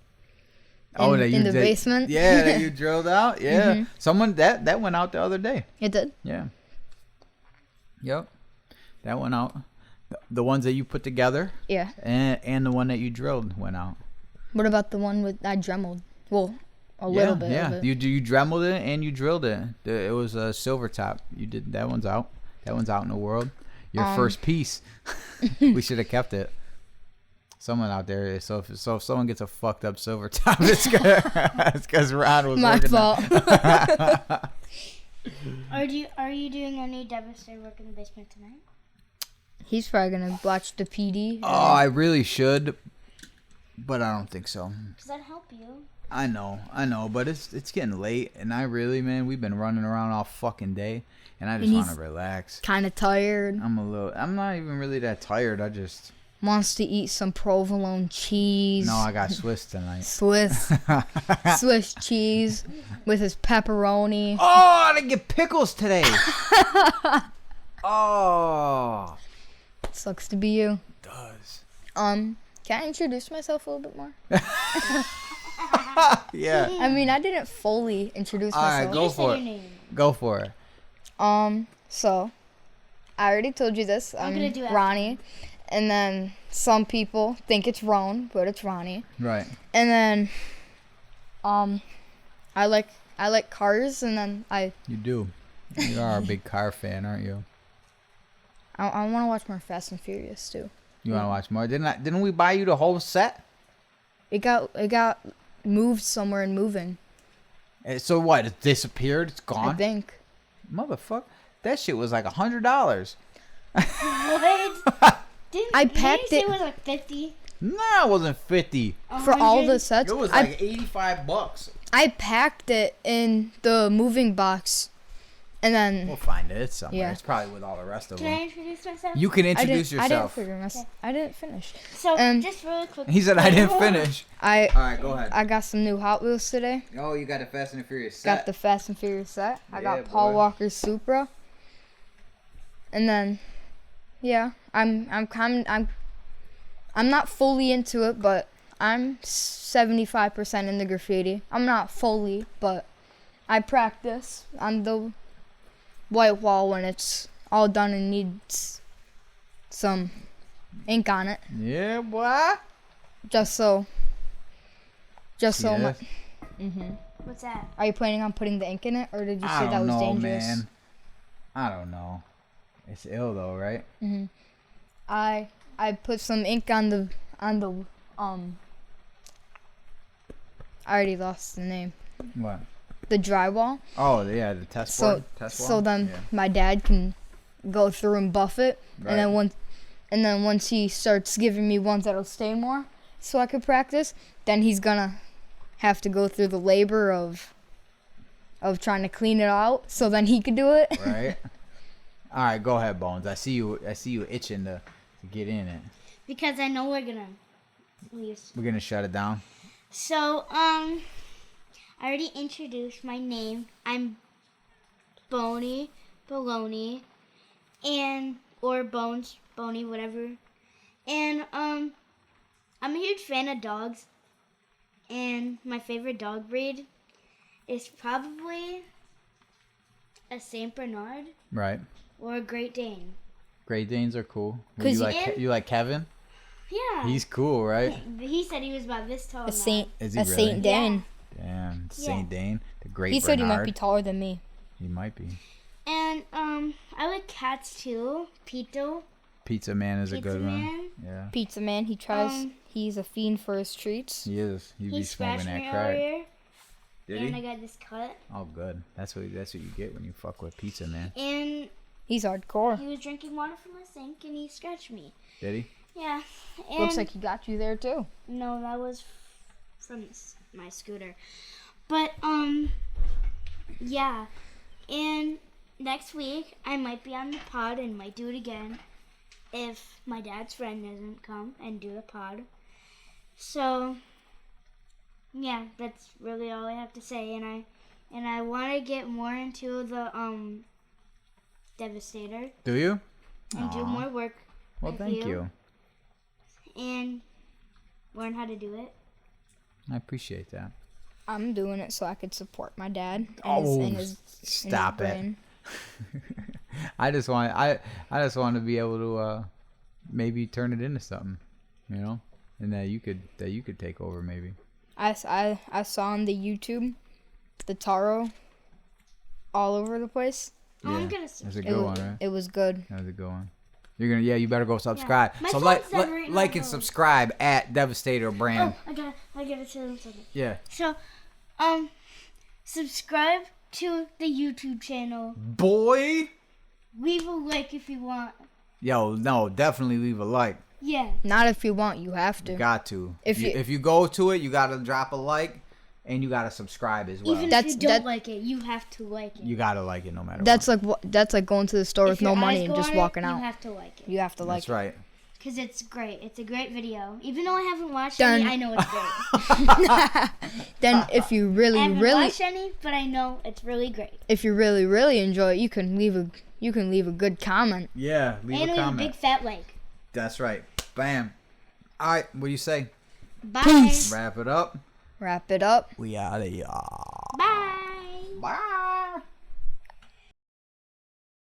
[SPEAKER 4] In the basement.
[SPEAKER 3] Yeah, that you drilled out. Yeah, someone that went out the other day.
[SPEAKER 4] It did.
[SPEAKER 3] Yeah. Yep, that went out. The ones that you put together.
[SPEAKER 4] Yeah.
[SPEAKER 3] And the one that you drilled went out.
[SPEAKER 4] What about the one with I dremeled? Well, a little bit.
[SPEAKER 3] Yeah,
[SPEAKER 4] of it.
[SPEAKER 3] you dremeled it and you drilled it. It was a silver top. You did that one's out. That one's out in the world. Your first piece. We should have kept it. Someone out there. So if someone gets a fucked up silver top, it's because Ron was
[SPEAKER 4] my fault.
[SPEAKER 5] Are you doing any Devastator work in the basement tonight?
[SPEAKER 4] He's probably gonna watch the PD.
[SPEAKER 3] Oh, I really should, but I don't think so.
[SPEAKER 5] Does that help you?
[SPEAKER 3] I know, but it's getting late, and man, we've been running around all fucking day, and I just want to relax.
[SPEAKER 4] Kind of tired.
[SPEAKER 3] I'm not even really that tired. I just
[SPEAKER 4] wants to eat some provolone cheese.
[SPEAKER 3] No, I got Swiss tonight.
[SPEAKER 4] Swiss cheese with his pepperoni.
[SPEAKER 3] Oh, I didn't get pickles today. Oh.
[SPEAKER 4] Sucks to be you.
[SPEAKER 3] It does.
[SPEAKER 4] Can I introduce myself a little bit more?
[SPEAKER 3] Yeah.
[SPEAKER 4] I mean, I didn't fully introduce myself.
[SPEAKER 3] Alright, go for it. Go for it.
[SPEAKER 4] So, I already told you this. I'm
[SPEAKER 5] gonna do it
[SPEAKER 4] Ron.E, and then some people think it's Ron, but it's Ron.E.
[SPEAKER 3] Right.
[SPEAKER 4] And then, I like cars, and then
[SPEAKER 3] You do. You are a big car fan, aren't you?
[SPEAKER 4] I want to watch more Fast and Furious too.
[SPEAKER 3] You want to watch more? Didn't we buy you the whole set?
[SPEAKER 4] It got moved somewhere and moving.
[SPEAKER 3] So what? It disappeared? It's gone?
[SPEAKER 4] I think.
[SPEAKER 3] Motherfucker. That shit was like $100.
[SPEAKER 5] What?
[SPEAKER 4] I packed
[SPEAKER 5] didn't you say
[SPEAKER 4] it.
[SPEAKER 5] It was like 50.
[SPEAKER 3] No, it wasn't 50.
[SPEAKER 4] For all the sets.
[SPEAKER 3] It was like $85.
[SPEAKER 4] I packed it in the moving box, and then
[SPEAKER 3] We'll find it. It's somewhere.
[SPEAKER 4] Yeah.
[SPEAKER 3] It's probably with all the rest of
[SPEAKER 5] Can I
[SPEAKER 3] them.
[SPEAKER 5] introduce myself?
[SPEAKER 3] You can introduce
[SPEAKER 4] I didn't
[SPEAKER 3] yourself.
[SPEAKER 4] figure myself. I didn't finish.
[SPEAKER 5] So, just really quick.
[SPEAKER 3] He said I didn't finish. All right, go ahead.
[SPEAKER 4] I got some new Hot Wheels today.
[SPEAKER 3] Oh, you got the Fast and the Furious set.
[SPEAKER 4] Got the Fast and Furious set. I
[SPEAKER 3] Yeah,
[SPEAKER 4] got Paul
[SPEAKER 3] boy.
[SPEAKER 4] Walker's Supra. And then, yeah, I'm not fully into it, but I'm 75% in the graffiti. I'm not fully, but I practice on the white wall when it's all done and needs some ink on it.
[SPEAKER 3] Yeah, boy.
[SPEAKER 4] Just so
[SPEAKER 3] Yes.
[SPEAKER 5] What's that?
[SPEAKER 4] Are you planning on putting the ink in it, or did you say
[SPEAKER 3] I
[SPEAKER 4] that
[SPEAKER 3] don't
[SPEAKER 4] was
[SPEAKER 3] know,
[SPEAKER 4] dangerous?
[SPEAKER 3] man. I don't know. It's ill though, right?
[SPEAKER 4] I put some ink on the I already lost the name.
[SPEAKER 3] What?
[SPEAKER 4] The drywall.
[SPEAKER 3] Oh, yeah, the test
[SPEAKER 4] So
[SPEAKER 3] board. Test
[SPEAKER 4] so
[SPEAKER 3] wall?
[SPEAKER 4] then
[SPEAKER 3] Yeah.
[SPEAKER 4] my dad can go through and buff it,
[SPEAKER 3] Right.
[SPEAKER 4] and then once he starts giving me ones that'll stay more, so I could practice, then he's gonna have to go through the labor of trying to clean it out, so then he could do it.
[SPEAKER 3] Right. All right, go ahead, Bones. I see you itching to get in it.
[SPEAKER 5] Because I know we're gonna leave.
[SPEAKER 3] We're gonna shut it down.
[SPEAKER 5] So, I already introduced my name. I'm Boney, Baloney, or Bones, Boney, whatever. And, I'm a huge fan of dogs. And my favorite dog breed is probably a Saint Bernard
[SPEAKER 3] Right.
[SPEAKER 5] or a Great Dane.
[SPEAKER 3] Great Danes are cool.
[SPEAKER 4] 'Cause
[SPEAKER 3] You like Kevin?
[SPEAKER 5] Yeah.
[SPEAKER 3] He's cool, right?
[SPEAKER 5] He said he was about this tall.
[SPEAKER 4] A Saint
[SPEAKER 3] Is he
[SPEAKER 4] a
[SPEAKER 3] really?
[SPEAKER 4] Saint Dan.
[SPEAKER 3] Damn. from St. Dane, the Great
[SPEAKER 4] He said
[SPEAKER 3] Bernard.
[SPEAKER 4] he might be taller than me.
[SPEAKER 3] He might be.
[SPEAKER 5] And I like cats too.
[SPEAKER 3] Pizza Man is a
[SPEAKER 5] Pizza
[SPEAKER 3] good
[SPEAKER 5] Man.
[SPEAKER 3] one. Yeah.
[SPEAKER 4] Pizza Man, he tries. He's a fiend for his treats.
[SPEAKER 3] He is. He be
[SPEAKER 5] He
[SPEAKER 3] smoking
[SPEAKER 5] scratched
[SPEAKER 3] that
[SPEAKER 5] me
[SPEAKER 3] crack.
[SPEAKER 5] earlier,
[SPEAKER 3] Did
[SPEAKER 5] and
[SPEAKER 3] he?
[SPEAKER 5] I got this cut.
[SPEAKER 3] Oh, good. That's what you get when you fuck with Pizza Man.
[SPEAKER 5] And
[SPEAKER 4] He's hardcore.
[SPEAKER 5] he was drinking water from my sink, and he scratched me.
[SPEAKER 3] Did he?
[SPEAKER 5] Yeah. And
[SPEAKER 4] Looks like he got you there too.
[SPEAKER 5] no, that was from my scooter. But yeah. And next week I might be on the pod and might do it again if my dad's friend doesn't come and do the pod. So yeah, that's really all I have to say. And I want to get more into the Devastator
[SPEAKER 3] Do you?
[SPEAKER 5] and do
[SPEAKER 3] Aw.
[SPEAKER 5] more work
[SPEAKER 3] Well,
[SPEAKER 5] with
[SPEAKER 3] thank you.
[SPEAKER 5] and learn how to do it.
[SPEAKER 3] I appreciate that.
[SPEAKER 4] I'm doing it so I could support my dad. And
[SPEAKER 3] Oh,
[SPEAKER 4] his
[SPEAKER 3] stop it.
[SPEAKER 4] brain.
[SPEAKER 3] I just want to be able to maybe turn it into something, you know, and that you could take over maybe.
[SPEAKER 4] I saw on the YouTube the taro all over the place.
[SPEAKER 5] Oh, I'm
[SPEAKER 3] Yeah,
[SPEAKER 5] gonna
[SPEAKER 3] that's a
[SPEAKER 5] subscribe.
[SPEAKER 3] good one, right?
[SPEAKER 4] It was good.
[SPEAKER 3] That's a good one. You're gonna you better go subscribe.
[SPEAKER 5] My
[SPEAKER 3] So
[SPEAKER 5] phone's dead right now,
[SPEAKER 3] like and
[SPEAKER 5] though.
[SPEAKER 3] subscribe at Devastator Brand.
[SPEAKER 5] Oh, I gotta tell them something.
[SPEAKER 3] Yeah.
[SPEAKER 5] So, subscribe to the YouTube channel.
[SPEAKER 3] Boy.
[SPEAKER 5] Leave a like if you want.
[SPEAKER 3] Yo, no, definitely leave a like.
[SPEAKER 5] Yeah.
[SPEAKER 4] Not if you want, you have to.
[SPEAKER 3] Got to.
[SPEAKER 4] If you-
[SPEAKER 3] if you go to it, you gotta drop a like, and you gotta subscribe as well.
[SPEAKER 5] Even if
[SPEAKER 4] That's-
[SPEAKER 5] you don't
[SPEAKER 4] that-
[SPEAKER 5] like it, you have to like it.
[SPEAKER 3] You gotta like it no matter
[SPEAKER 4] That's
[SPEAKER 3] what.
[SPEAKER 4] that's like going to the store
[SPEAKER 5] If
[SPEAKER 4] with no
[SPEAKER 5] your
[SPEAKER 4] money
[SPEAKER 5] eyes
[SPEAKER 4] and
[SPEAKER 5] go
[SPEAKER 4] just
[SPEAKER 5] on it,
[SPEAKER 4] walking out.
[SPEAKER 5] You have to like it.
[SPEAKER 4] You have to like
[SPEAKER 3] That's right.
[SPEAKER 5] Because it's great. It's a great video. Even though I haven't watched
[SPEAKER 4] Done.
[SPEAKER 5] any, I know it's great.
[SPEAKER 4] it. Then if you
[SPEAKER 5] I
[SPEAKER 4] really
[SPEAKER 5] haven't
[SPEAKER 4] really
[SPEAKER 5] watched any, but I know it's really great.
[SPEAKER 4] if you really enjoy it, you can leave a good comment.
[SPEAKER 3] Yeah, leave
[SPEAKER 5] And
[SPEAKER 3] a
[SPEAKER 5] leave a
[SPEAKER 3] comment.
[SPEAKER 5] big fat like.
[SPEAKER 3] That's right. Bam. All right, what do you say?
[SPEAKER 5] Bye.
[SPEAKER 3] Wrap it up.
[SPEAKER 4] Wrap it up.
[SPEAKER 3] We out of here.
[SPEAKER 5] Bye.
[SPEAKER 3] Bye.